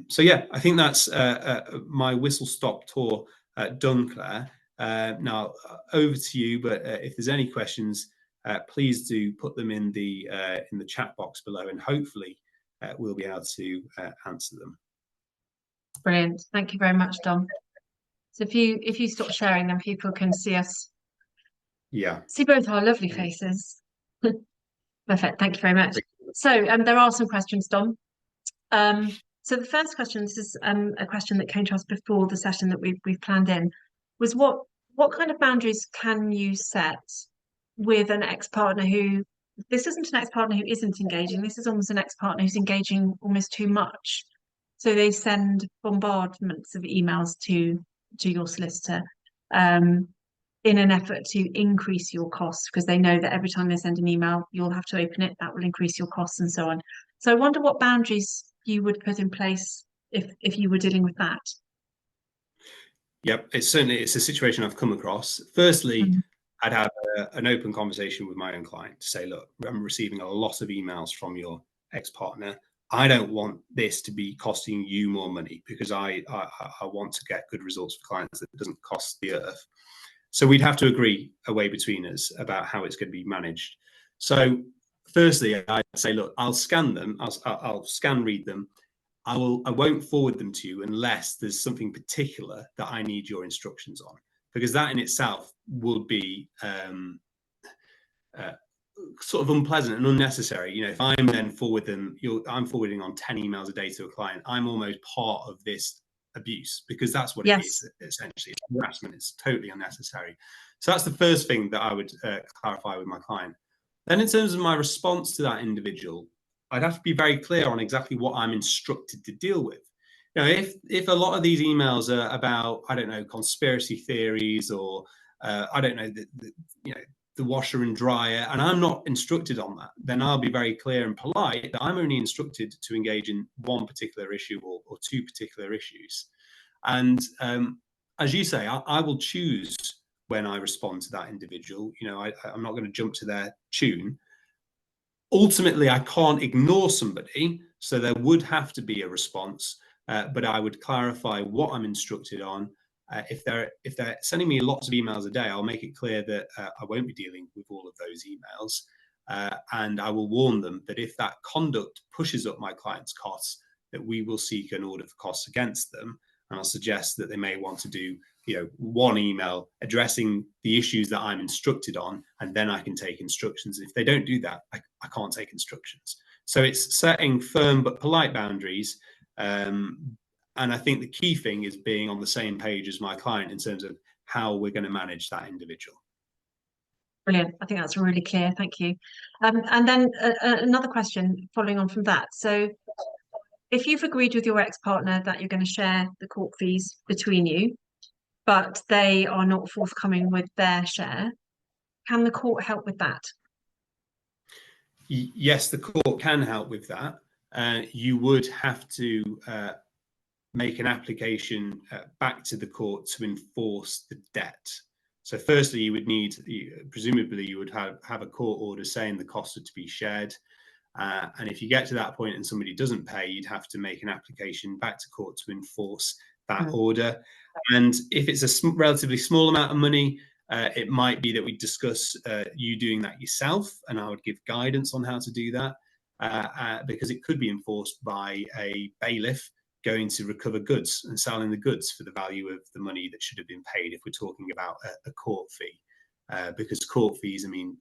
So yeah, I think that's my whistle stop tour done, Claire. Now over to you. But if there's any questions, please do put them in the chat box below, and hopefully we'll be able to answer them. Brilliant. Thank you very much, Dom. So if you stop sharing, then people can see us. Yeah. See both our lovely faces. Perfect. Thank you very much. So there are some questions, Dom. So the first question, this is a question that came to us before the session that we've planned in, was what kind of boundaries can you set with an ex-partner who, this isn't an ex-partner who isn't engaging, this is almost an ex-partner who's engaging almost too much. So they send bombardments of emails to your solicitor in an effort to increase your costs, because they know that every time they send an email, you'll have to open it, that will increase your costs and so on. So I wonder what boundaries you would put in place if you were dealing with that. Yep, it's a situation I've come across. Firstly, I'd have an open conversation with my own client to say, look, I'm receiving a lot of emails from your ex-partner. I don't want this to be costing you more money, because I want to get good results for clients that doesn't cost the earth. So we'd have to agree a way between us about how it's going to be managed. So firstly, I'd say, look, I'll scan them. I'll scan read them. I won't forward them to you unless there's something particular that I need your instructions on, because that in itself would be sort of unpleasant and unnecessary. You know, if I'm then I'm forwarding on 10 emails a day to a client, I'm almost part of this abuse, because that's what it is, essentially. It's harassment. It's totally unnecessary. So that's the first thing that I would clarify with my client. Then in terms of my response to that individual, I'd have to be very clear on exactly what I'm instructed to deal with. You know, if a lot of these emails are about, I don't know, conspiracy theories, or I don't know, the washer and dryer, and I'm not instructed on that, then I'll be very clear and polite that I'm only instructed to engage in one particular issue or two particular issues. And as you say, I will choose when I respond to that individual. You know, I'm not going to jump to their tune. Ultimately, I can't ignore somebody, so there would have to be a response, but I would clarify what I'm instructed on. If they're sending me lots of emails a day, I'll make it clear that I won't be dealing with all of those emails, and I will warn them that if that conduct pushes up my client's costs, that we will seek an order for costs against them. And I'll suggest that they may want to do, one email addressing the issues that I'm instructed on, and then I can take instructions. If they don't do that, I can't take instructions. So it's setting firm but polite boundaries. And I think the key thing is being on the same page as my client in terms of how we're going to manage that individual. Brilliant. I think that's really clear. Thank you. And then another question following on from that. So if you've agreed with your ex-partner that you're going to share the court fees between you, but they are not forthcoming with their share, can the court help with that? Yes, the court can help with that. You would have to make an application back to the court to enforce the debt. So firstly, you would need, presumably you would have a court order saying the costs are to be shared. And if you get to that point and somebody doesn't pay, you'd have to make an application back to court to enforce that order. And if it's a relatively small amount of money, it might be that we discuss you doing that yourself, and I would give guidance on how to do that, because it could be enforced by a bailiff going to recover goods and selling the goods for the value of the money that should have been paid, if we're talking about a court fee. Because court fees, I mean,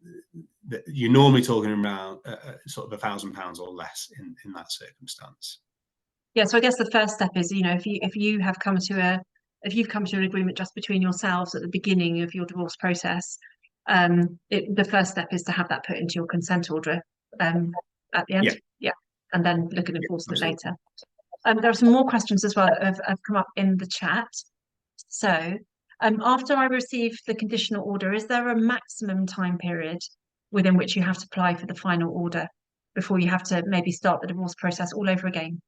you're normally talking around sort of £1,000 or less in that circumstance. Yeah, so I guess the first step is, if you've come to an agreement just between yourselves at the beginning of your divorce process, the first step is to have that put into your consent order at the end. Yeah, and then look at enforcement later. There are some more questions as well that have come up in the chat. So after I receive the conditional order, is there a maximum time period within which you have to apply for the final order before you have to maybe start the divorce process all over again?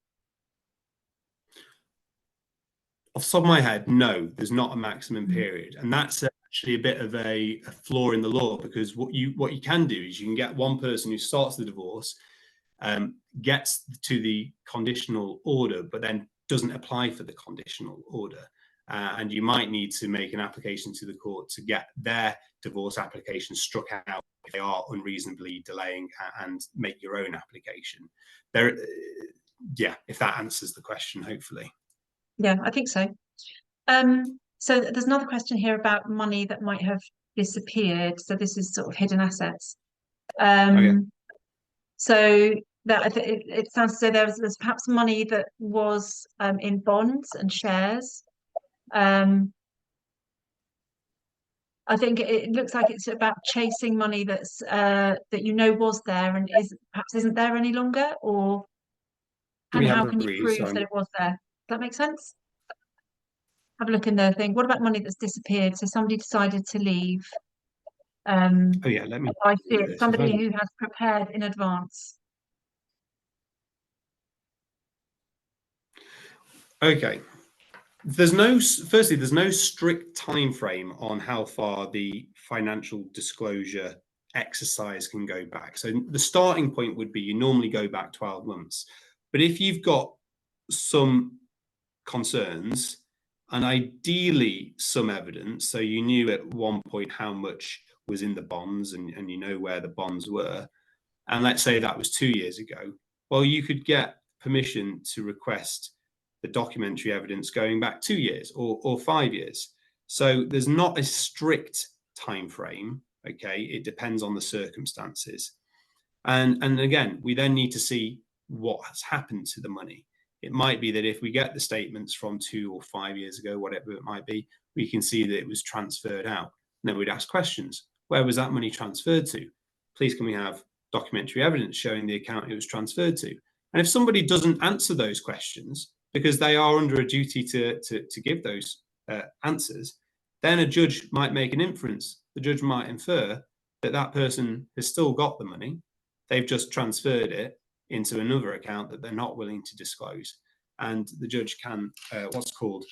Off the top of my head, no, there's not a maximum period, and that's actually a bit of a flaw in the law, because what you can do is you can get one person who starts the divorce, gets to the conditional order, but then doesn't apply for the conditional order. And you might need to make an application to the court to get their divorce application struck out if they are unreasonably delaying, and make your own application. There, yeah, if that answers the question, hopefully. Yeah, I think so. So there's another question here about money that might have disappeared. So this is sort of hidden assets. Okay. So that it sounds as though there's perhaps money that was in bonds and shares. Um, I think it looks like it's about chasing money that you know was there and perhaps isn't there any longer, or Let me and have how a can you read. prove that it was there? Does that make sense? Have a look in the thing. What about money that's disappeared? So somebody decided to leave. Oh yeah, let me I see do it. this. If I Somebody who has prepared in advance. okay, firstly, there's no strict time frame on how far the financial disclosure exercise can go back. So the starting point would be you normally go back 12 months. But if you've got some concerns and ideally some evidence, so you knew at one point how much was in the bonds, and you know where the bonds were, and let's say that was 2 years ago, well, you could get permission to request the documentary evidence going back 2 years or 5 years. So there's not a strict time frame. Okay, it depends on the circumstances. And again, we then need to see what has happened to the money. It might be that if we get the statements from 2 or 5 years ago, whatever it might be, we can see that it was transferred out. And then we'd ask questions. Where was that money transferred to? Please, can we have documentary evidence showing the account it was transferred to? And if somebody doesn't answer those questions because they are under a duty to give those answers, then a judge might make an inference. The judge might infer that that person has still got the money. They've just transferred it into another account that they're not willing to disclose. And the judge can, what's called,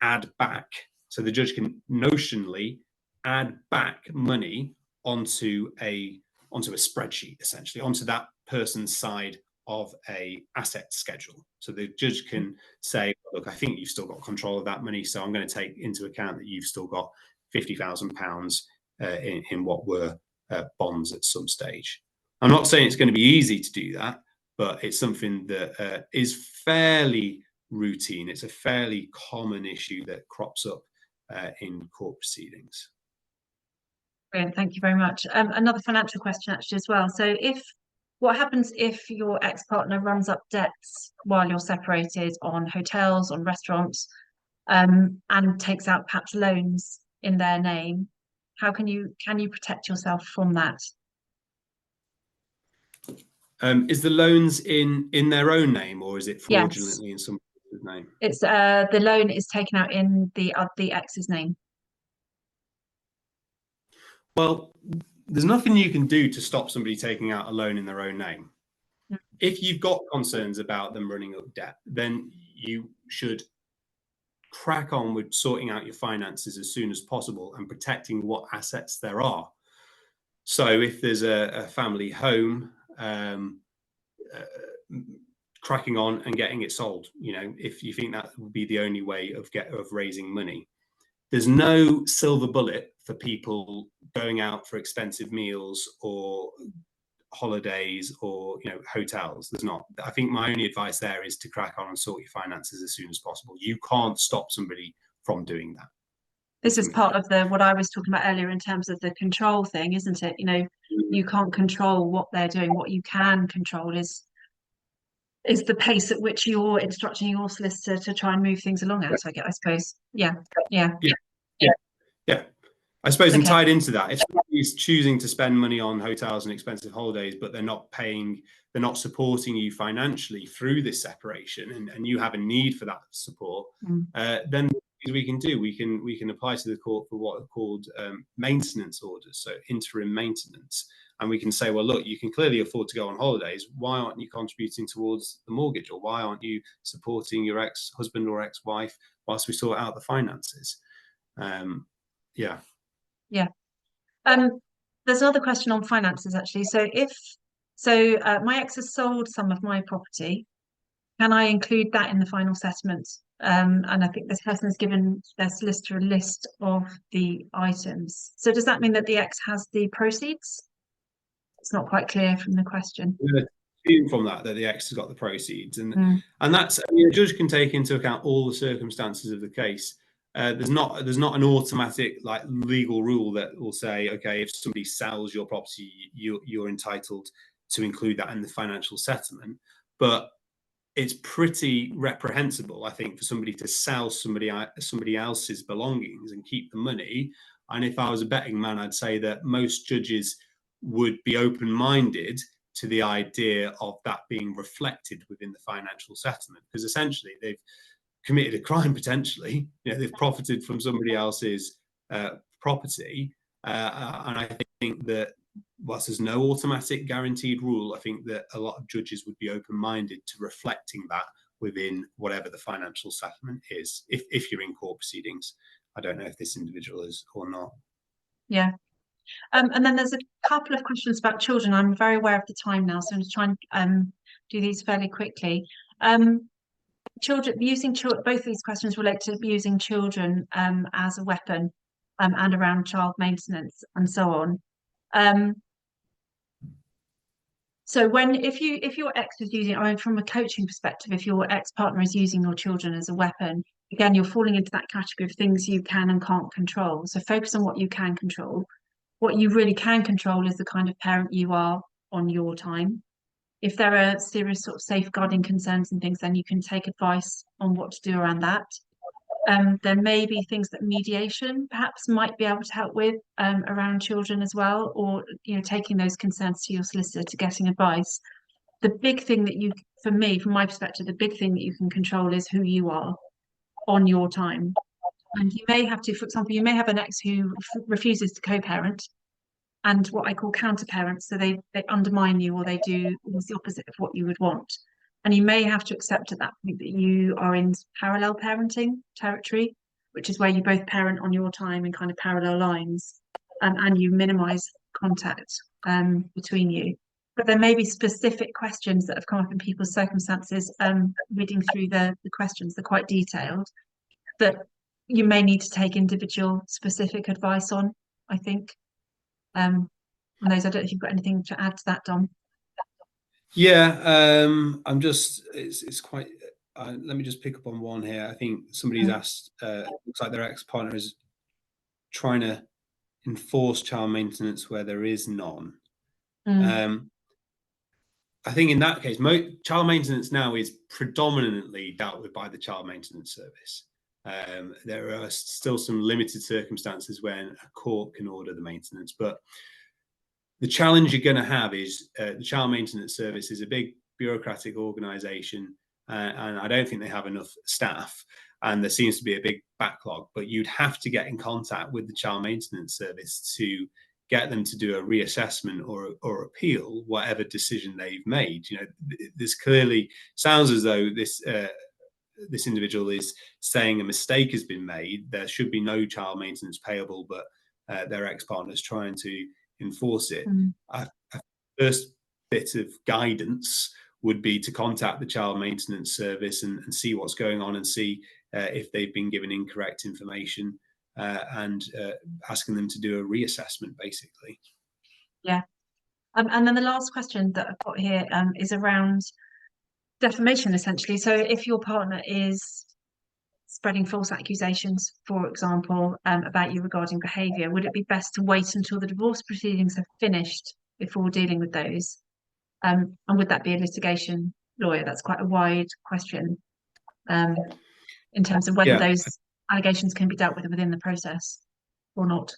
add back. So the judge can notionally add back money onto a spreadsheet, essentially, onto that person's side of a asset schedule. So the judge can say, look, I think you've still got control of that money, so I'm going to take into account that you've still got £50,000 in what were bonds at some stage. I'm not saying it's going to be easy to do that, but it's something that is fairly routine. It's a fairly common issue that crops up in court proceedings. Brilliant. Thank you very much. Another financial question actually as well. So what happens if your ex-partner runs up debts while you're separated on hotels, on restaurants, and takes out perhaps loans in their name? How can you protect yourself from that? Is the loans in their own name, or is it Yes, fraudulently in somebody's name? it's the loan is taken out in the ex's name. Well, there's nothing you can do to stop somebody taking out a loan in their own name. If you've got concerns about them running up debt, then you should crack on with sorting out your finances as soon as possible and protecting what assets there are. So if there's a family home, cracking on and getting it sold, if you think that would be the only way of raising money. There's no silver bullet for people going out for expensive meals or holidays or hotels. There's not. I think my only advice there is to crack on and sort your finances as soon as possible. You can't stop somebody from doing that. This is part of what I was talking about earlier in terms of the control thing, isn't it? You can't control what they're doing. What you can control is the pace at which you're instructing your solicitor to try and move things along at, I suppose. Yeah. Yeah. I suppose, and Okay. tied into that, if somebody's choosing to spend money on hotels and expensive holidays, but they're not supporting you financially through this separation, and you have a need for that support, then we can apply to the court for what are called maintenance orders, so interim maintenance. And we can say, well, look, you can clearly afford to go on holidays. Why aren't you contributing towards the mortgage? Or why aren't you supporting your ex-husband or ex-wife whilst we sort out the finances. Yeah. There's another question on finances actually. My ex has sold some of my property. Can I include that in the final settlement? And I think this person has given their solicitor a list of the items. So does that mean that the ex has the proceeds? It's not quite clear from the question. From that the ex has got the proceeds, and Mm. that's, I mean, a judge can take into account all the circumstances of the case. There's not an automatic like legal rule that will say, okay, if somebody sells your property, you're entitled to include that in the financial settlement. But it's pretty reprehensible, I think, for somebody to sell somebody else's belongings and keep the money. And if I was a betting man, I'd say that most judges would be open-minded to the idea of that being reflected within the financial settlement, because essentially they've committed a crime potentially. They've profited from somebody else's property, and I think that whilst there's no automatic guaranteed rule, I think that a lot of judges would be open-minded to reflecting that within whatever the financial settlement is, if you're in court proceedings. I don't know if this individual is or not. Yeah. And then there's a couple of questions about children. I'm very aware of the time now, so I'm going to try and do these fairly quickly. Children using both of these questions relate to using children as a weapon and around child maintenance and so on. So if your ex is using, I mean, from a coaching perspective, if your ex-partner is using your children as a weapon, again, you're falling into that category of things you can and can't control. So focus on what you can control. What you really can control is the kind of parent you are on your time. If there are serious sort of safeguarding concerns and things, then you can take advice on what to do around that. There may be things that mediation perhaps might be able to help with around children as well, or taking those concerns to your solicitor to getting advice. The big thing that for me, from my perspective, the big thing that you can control is who you are on your time. And you may have to, for example, you may have an ex who refuses to co-parent and what I call counter-parents, so they undermine you or they do almost the opposite of what you would want. And you may have to accept at that point that you are in parallel parenting territory, which is where you both parent on your time in kind of parallel lines, and you minimize contact between you. But there may be specific questions that have come up in people's circumstances, reading through the questions, they're quite detailed, that you may need to take individual specific advice on, I think. On those, I don't know if you've got anything to add to that, Dom. Yeah, I'm just, it's quite, let me just pick up on one here. I think somebody's asked, looks like their ex-partner is trying to enforce child maintenance where there is none. I think in that case, child maintenance now is predominantly dealt with by the Child Maintenance Service. There are still some limited circumstances when a court can order the maintenance, but the challenge you're going to have is the Child Maintenance Service is a big bureaucratic organisation, and I don't think they have enough staff, and there seems to be a big backlog. But you'd have to get in contact with the Child Maintenance Service to get them to do a reassessment or appeal whatever decision they've made. This clearly sounds as though this individual is saying a mistake has been made. There should be no child maintenance payable, but their ex-partner is trying to enforce it. A first bit of guidance would be to contact the Child Maintenance Service and see what's going on, and see if they've been given incorrect information, and asking them to do a reassessment, basically. Yeah. And then the last question that I've got here is around defamation, essentially. So if your partner is spreading false accusations, for example, about you regarding behaviour, would it be best to wait until the divorce proceedings have finished before dealing with those? And would that be a litigation lawyer? That's quite a wide question in terms of whether those allegations can be dealt with within the process or not.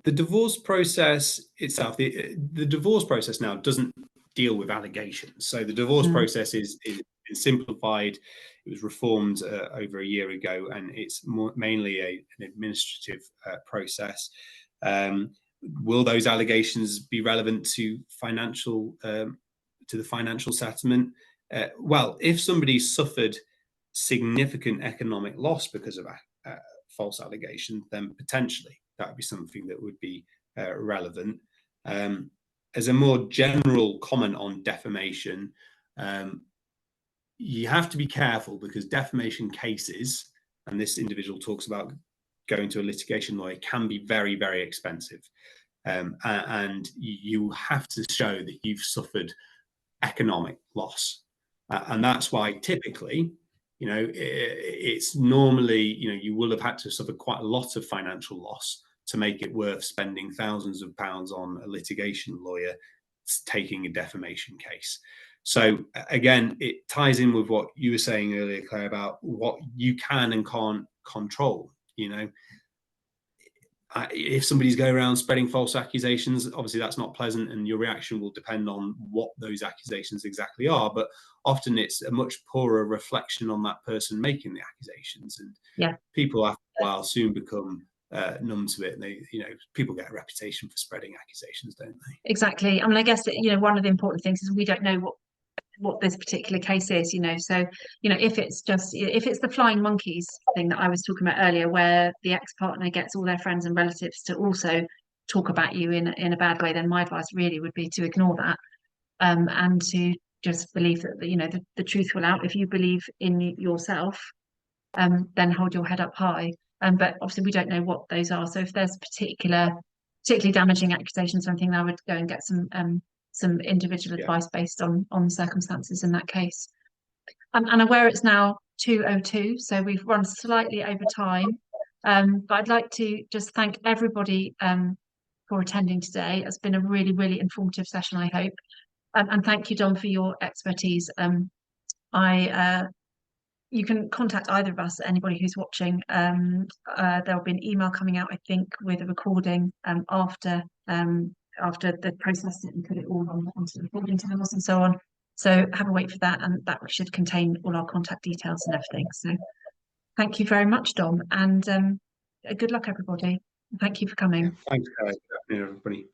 The divorce process itself, the divorce process now doesn't deal with allegations. So the divorce process is simplified. It was reformed over a year ago, and it's mainly an administrative process. Will those allegations be relevant to the financial settlement? Well, if somebody suffered significant economic loss because of false allegation, then potentially that would be something that would be relevant. As a more general comment on defamation, you have to be careful, because defamation cases, and this individual talks about going to a litigation lawyer, can be very, very expensive. And you have to show that you've suffered economic loss. And that's why typically, it's normally, you will have had to suffer quite a lot of financial loss to make it worth spending thousands of pounds on a litigation lawyer taking a defamation case. So again, it ties in with what you were saying earlier, Claire, about what you can and can't control. If somebody's going around spreading false accusations, obviously that's not pleasant, and your reaction will depend on what those accusations exactly are. But often it's a much poorer reflection on that person making the accusations, and people after a while soon become numb to it. And they, people get a reputation for spreading accusations, don't they? Exactly. I mean, I guess one of the important things is we don't know what this particular case is, so if it's the flying monkeys thing that I was talking about earlier, where the ex-partner gets all their friends and relatives to also talk about you in a bad way, then my advice really would be to ignore that, and to just believe that the truth will out. If you believe in yourself, then hold your head up high. But obviously we don't know what those are, so if there's particularly damaging accusations or anything, I would go and get some individual advice based on circumstances in that case. I'm aware it's now 2:02, so we've run slightly over time. But I'd like to just thank everybody for attending today. It's been a really, really informative session, I hope. And thank you, Dom, for your expertise. You can contact either of us, anybody who's watching. There'll be an email coming out, I think, with a recording after the process and put it all onto the recording channels and so on. So have a wait for that, and that should contain all our contact details and everything. So thank you very much, Dom, and good luck, everybody. Thank you for coming. Thanks, guys. Good afternoon, everybody.